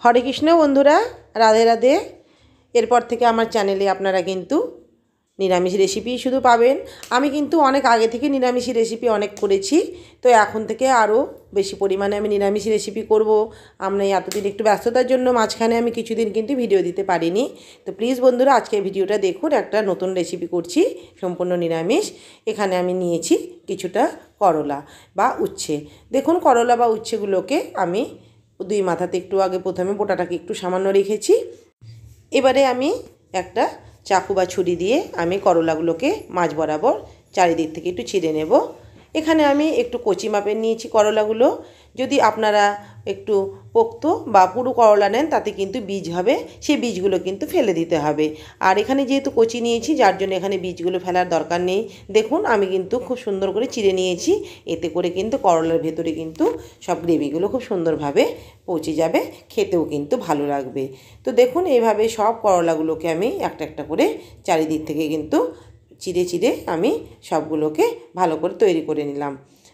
হরে কৃষ্ণ বন্ধুরা, রাধে রাধে। এরপর থেকে আমার চ্যানেলে আপনারা কিন্তু নিরামিষ রেসিপি শুধু পাবেন। আমি কিন্তু অনেক আগে থেকে নিরামিষি রেসিপি অনেক করেছি, তো এখন থেকে আরও বেশি পরিমাণে আমি নিরামিষ রেসিপি করব। আমরা এতদিন একটু ব্যস্ততার জন্য মাঝখানে আমি কিছুদিন কিন্তু ভিডিও দিতে পারিনি। তো প্লিজ বন্ধুরা, আজকের ভিডিওটা দেখুন। একটা নতুন রেসিপি করছি, সম্পূর্ণ নিরামিষ। এখানে আমি নিয়েছি কিছুটা করলা বা উচ্ছে। দেখুন, করলা বা উচ্ছেগুলোকে আমি দুই মাথাতে একটু আগে প্রথমে বোটাটাকে একটু সামান্য রেখেছি। এবারে আমি একটা চাকু বা ছুরি দিয়ে আমি করলাগুলোকে মাঝ বরাবর চারিদিক থেকে একটু ছিঁড়ে নেব। এখানে আমি একটু কচি মাপের নিয়েছি করলাগুলো। যদি আপনারা একটু পোক্ত বা পুরো করলা নেন, তাতে কিন্তু বীজ হবে, সেই বীজগুলো কিন্তু ফেলে দিতে হবে। আর এখানে যেহেতু কচি নিয়েছি, যার জন্য এখানে বীজগুলো ফেলার দরকার নেই। দেখুন, আমি কিন্তু খুব সুন্দর করে চিড়ে নিয়েছি। এতে করে কিন্তু করলার ভেতরে কিন্তু সব গ্রেভিগুলো খুব সুন্দরভাবে পৌঁছে যাবে, খেতেও কিন্তু ভালো লাগবে। তো দেখুন, এইভাবে সব করলাগুলোকে আমি একটা একটা করে চারিদিক থেকে কিন্তু চিড়ে চিড়ে আমি সবগুলোকে ভালো করে তৈরি করে নিলাম।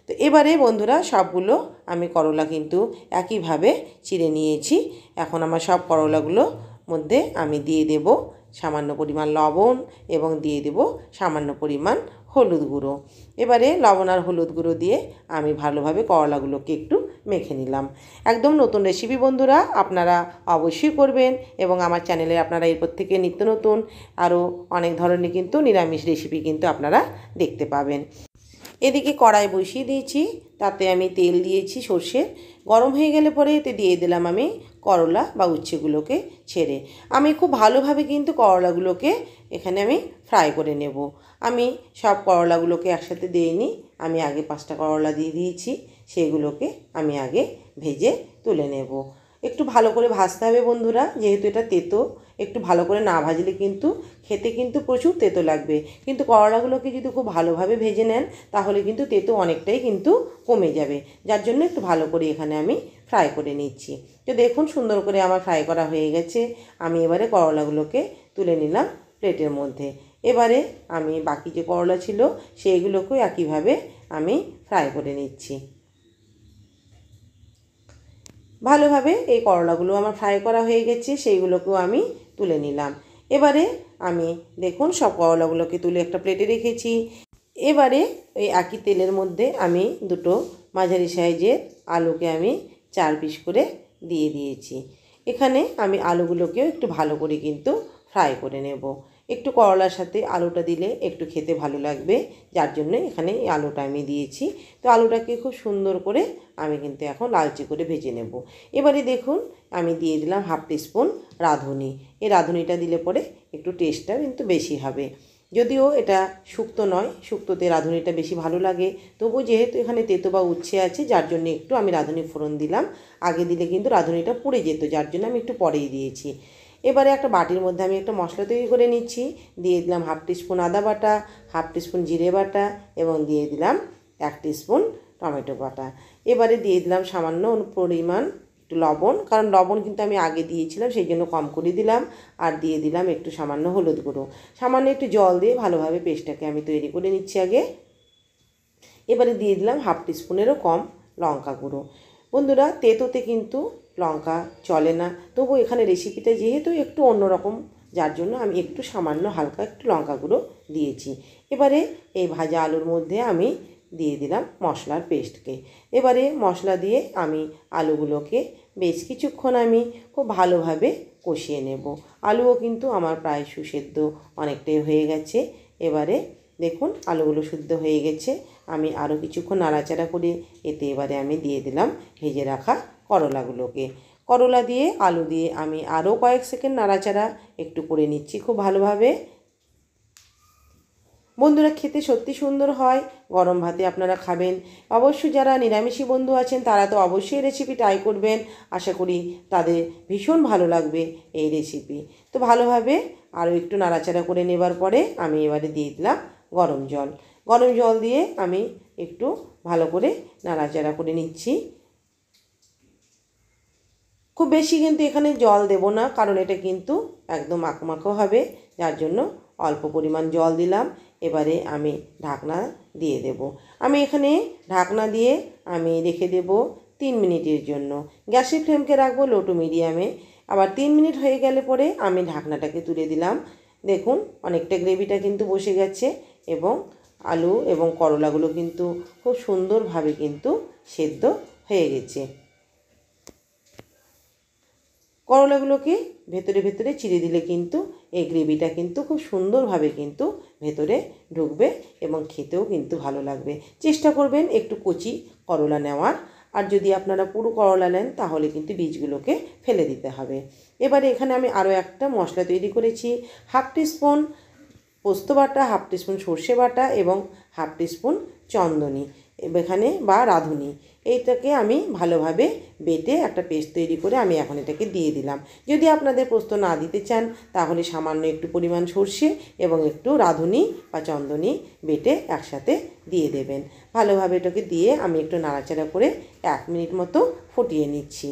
তো এবারে বন্ধুরা, সবগুলো আমি করলা কিন্তু একইভাবে চিড়ে নিয়েছি। এখন আমার সব করলাগুলো মধ্যে আমি দিয়ে দেব সামান্য পরিমাণ লবণ এবং দিয়ে দেব সামান্য পরিমাণ হলুদ গুঁড়ো। এবারে লবণ আর হলুদ গুঁড়ো দিয়ে আমি ভালোভাবে করলাগুলোকে একটু মেখে নিলাম। একদম নতুন রেসিপি বন্ধুরা, আপনারা অবশ্যই করবেন এবং আমার চ্যানেলে আপনারা এরপর থেকে নিত্য নতুন আরও অনেক ধরনের কিন্তু নিরামিষ রেসিপি কিন্তু আপনারা দেখতে পাবেন। এদিকে কড়াই বসিয়ে দিয়েছি, তাতে আমি তেল দিয়েছি সর্ষের। গরম হয়ে গেলে পরে এতে দিয়ে দিলাম আমি করলা বা উচ্ছেগুলোকে ছেড়ে। আমি খুব ভালোভাবে কিন্তু করলাগুলোকে এখানে আমি ফ্রাই করে নেব। আমি সব করলাগুলোকে একসাথে দিইনি, আমি আগে 5টা করলা দিয়ে দিয়েছি। সেগুলোকে আমি আগে ভেজে তুলে নেব। একটু ভালো করে ভাজতে হবে বন্ধুরা, যেহেতু এটা তেতো। একটু ভালো করে না ভাজলে কিন্তু খেতে কিন্তু প্রচুর তেতো লাগবে। কিন্তু করলাগুলোকে যদি খুব ভালোভাবে ভেজে নেন, তাহলে কিন্তু তেতো অনেকটাই কিন্তু কমে যাবে। যার জন্য একটু ভালো করে এখানে আমি ফ্রাই করে নিচ্ছি। তো দেখুন, সুন্দর করে আমার ফ্রাই করা হয়ে গেছে। আমি এবারে করলাগুলোকে তুলে নিলাম প্লেটের মধ্যে। এবারে আমি বাকি যে করলা ছিল সেইগুলোকেও একইভাবে আমি ফ্রাই করে নিচ্ছি। ভালোভাবে এই করলাগুলো আমার ফ্রাই করা হয়ে গেছে, সেইগুলোকেও আমি তুলে নিলাম। এবারে আমি দেখুন সব করলাগুলোকে তুলে একটা প্লেটে রেখেছি। এবারে ওই একই তেলের মধ্যে আমি দুটো মাঝারি সাইজের আলুকে আমি 4 পিস করে দিয়ে দিয়েছি। এখানে আমি আলুগুলোকেও একটু ভালো করে কিন্তু ফ্রাই করে নেব। একটু করলার সাথে আলুটা দিলে একটু খেতে ভালো লাগবে, যার জন্য এখানে এই আলুটা আমি দিয়েছি। তো আলুটাকে খুব সুন্দর করে আমি কিন্তু এখন লালচে করে ভেজে নেব। এবারে দেখুন, আমি দিয়ে দিলাম 1/2 টিস্পুন রাঁধুনি। এই রাঁধুনিটা দিলে পরে একটু টেস্টটা কিন্তু বেশি হবে। যদিও এটা শুক্তো নয়, শুক্তোতে রাঁধুনিটা বেশি ভালো লাগে, তবু যেহেতু এখানে তেতো বা উচ্ছে আছে, যার জন্য একটু আমি রাঁধুনি ফোড়ন দিলাম। আগে দিলে কিন্তু রাঁধুনিটা পুড়ে যেত, যার জন্য আমি একটু পরেই দিয়েছি। এবারে একটা বাটির মধ্যে আমি একটা মশলা তৈরি করে নিচ্ছি। দিয়ে দিলাম 1/2 টিস্পুন আদা বাটা, 1/2 টিস্পুন জিরে বাটা এবং দিয়ে দিলাম 1 টিস্পুন টমেটো বাটা। এবারে দিয়ে দিলাম সামান্য পরিমাণ একটু লবণ, কারণ লবণ কিন্তু আমি আগে দিয়েছিলাম, সেই জন্য কম করে দিলাম। আর দিয়ে দিলাম একটু সামান্য হলুদ গুঁড়ো। সামান্য একটু জল দিয়ে ভালোভাবে পেস্টটাকে আমি তৈরি করে নিচ্ছি আগে। এবারে দিয়ে দিলাম 1/2 টিস্পুনেরও কম লঙ্কা গুঁড়ো। বন্ধুরা, তেতোতে কিন্তু লঙ্কা চলে না, তবু এখানে রেসিপিটা যেহেতু একটু অন্যরকম, যার জন্য আমি একটু সামান্য হালকা একটু লঙ্কা গুঁড়ো দিয়েছি। এবারে এই ভাজা আলুর মধ্যে আমি দিয়ে দিলাম মশলার পেস্টকে। এবারে মশলা দিয়ে আমি আলুগুলোকে বেশ কিছুক্ষণ আমি খুব ভালোভাবে কষিয়ে নেব। আলুও কিন্তু আমার প্রায় সুসেদ্ধ অনেকটাই হয়ে গেছে। এবারে দেখুন, আলুগুলো সিদ্ধ হয়ে গেছে। আমি আরও কিছুক্ষণ নাড়াচাড়া করে এতে এবারে আমি দিয়ে দিলাম ভেজে রাখা করলাগুলোকে। করলা দিয়ে আলু দিয়ে আমি আরও কয়েক সেকেন্ড নাড়াচাড়া একটু করে নিচ্ছি খুব ভালোভাবে। বন্ধুরা, খেতে সত্যি সুন্দর হয়, গরম ভাতে আপনারা খাবেন। অবশ্যই যারা নিরামিষী বন্ধু আছেন, তারা তো অবশ্যই রেসিপি ট্রাই করবেন। আশা করি তাদের ভীষণ ভালো লাগবে এই রেসিপি। তো ভালোভাবে আরও একটু নাড়াচাড়া করে নেবার পরে আমি এবারে দিয়ে দিলাম গরম জল। গরম জল দিয়ে আমি একটু ভালো করে নাড়াচাড়া করে নিচ্ছি। খুব বেশি কিন্তু এখানে জল দেব না, কারণ এটা কিন্তু একদম মাখো হবে, যার জন্য অল্প পরিমাণ জল দিলাম। এবারে আমি ঢাকনা দিয়ে দেব। আমি এখানে ঢাকনা দিয়ে আমি রেখে দেব 3 মিনিটের জন্য। গ্যাসের ফ্লেমকে রাখবো লো টু মিডিয়ামে। আবার 3 মিনিট হয়ে গেলে পরে আমি ঢাকনাটাকে তুলে দিলাম। দেখুন অনেকটা গ্রেভিটা কিন্তু বসে গেছে এবং আলু এবং করলাগুলো কিন্তু খুব সুন্দরভাবে কিন্তু সেদ্ধ হয়ে গেছে। করলাগুলোকে ভেতরে ভেতরে চিড়ে দিলে কিন্তু এই গ্রেভিটা কিন্তু খুব সুন্দরভাবে কিন্তু ভেতরে ঢুকবে এবং খেতেও কিন্তু ভালো লাগবে। চেষ্টা করবেন একটু কচি করলা নেওয়ার, আর যদি আপনারা পুরো করলা নেন তাহলে কিন্তু বীজগুলোকে ফেলে দিতে হবে। এবারে এখানে আমি আরও একটা মশলা তৈরি করেছি। 1/2 টিস্পুন পোস্ত বাটা, 1/2 টিস্পুন সর্ষে বাটা এবং 1/2 টিস্পুন চন্দনী এখানে বা রাঁধুনি, এইটাকে আমি ভালোভাবে বেটে একটা পেস্ট তৈরি করে আমি এখন এটাকে দিয়ে দিলাম। যদি আপনাদের পোস্ত না দিতে চান তাহলে সামান্য একটু পরিমাণ সর্ষে এবং একটু রাঁধুনি বা চন্দনী বেটে একসাথে দিয়ে দেবেন। ভালোভাবে এটাকে দিয়ে আমি একটু নাড়াচাড়া করে 1 মিনিট মতো ফুটিয়ে নিচ্ছি।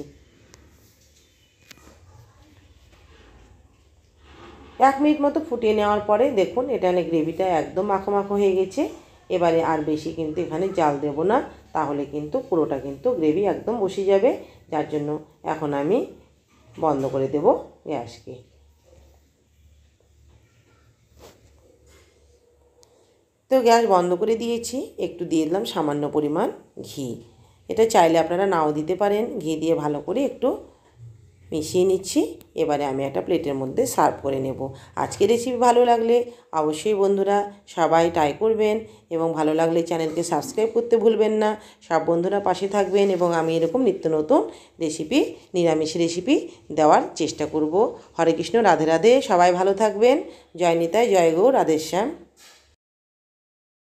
1 মিনিট মতো ফুটিয়ে নেওয়ার পরে দেখুন এখানে গ্রেভিটা একদম মাখো মাখো হয়ে গেছে। এবারে আর বেশি কিন্তু এখানে জাল দেব না, তাহলে কিন্তু পুরোটা কিন্তু গ্রেভি একদম বসে যাবে। যার জন্য এখন আমি বন্ধ করে দেব গ্যাসকে। তো গ্যাস বন্ধ করে দিয়েছি। একটু দিয়ে দিলাম সামান্য পরিমাণ ঘি। এটা চাইলে আপনারা নাও দিতে পারেন। ঘি দিয়ে ভালো করে একটু মিশিয়ে নিচ্ছি। এবারে আমি একটা প্লেটের মধ্যে সার্ভ করে নেব। আজকের রেসিপি ভালো লাগলে অবশ্যই বন্ধুরা সবাই ট্রাই করবেন এবং ভালো লাগলে চ্যানেলকে সাবস্ক্রাইব করতে ভুলবেন না। সব বন্ধুরা পাশে থাকবেন এবং আমি এরকম নিত্য নতুন রেসিপি, নিরামিষ রেসিপি দেওয়ার চেষ্টা করব। হরে কৃষ্ণ, রাধে রাধে। সবাই ভালো থাকবেন। জয় নিতাই, জয় গৌর, রাধেশ্যাম।